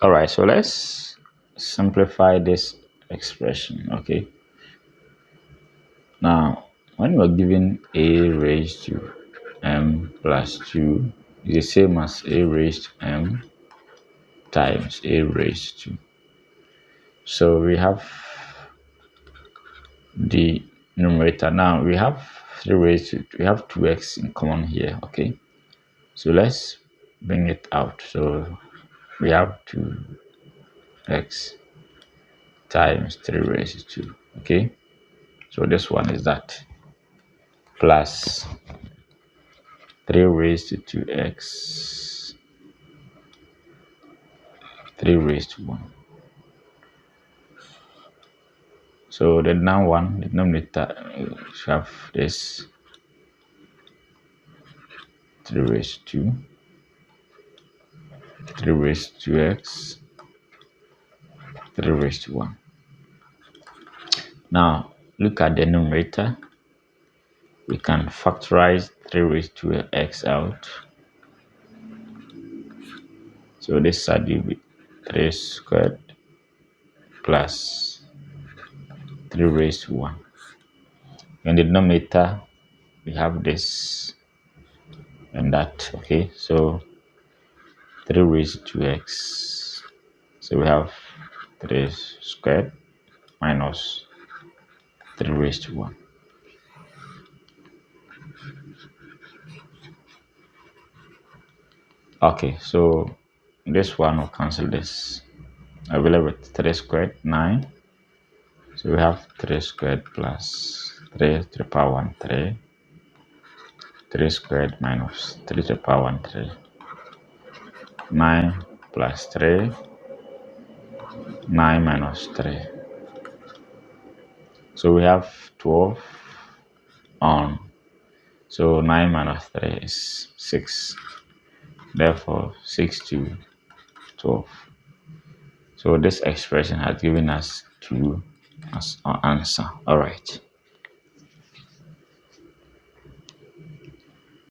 All right, so let's simplify this expression. Okay, now when you are given a raised to m plus 2 is the same as a raised to m times a raised to. So we have the numerator. Now we have 3 raised to, we have 2x in common here. Okay, so let's bring it out. So we have 2x times 3 raised to 2. Okay, so this one is that plus 3 raised to 2x 3 raised to 1. So the now one, the denominator, have this 3 raised to 3 raised to x 3 raised to 1. Now look at the numerator. We can factorize 3 raised to x out. So this side will be 3 squared plus 3 raised to 1. In the denominator, we have this and that. Okay, so 3 raised to x. So we have 3 squared minus 3 raised to 1. Okay, so this one will cancel this. I will have it 3 squared 9. So we have 3 squared plus 3 to the power 1 3. 3 squared minus 3 to the power 1 3. 9 plus 3. 9 minus 3. So we have 12 on. So 9 minus 3 is 6. Therefore, 6 to 12. So this expression has given us 2 as our answer. All right.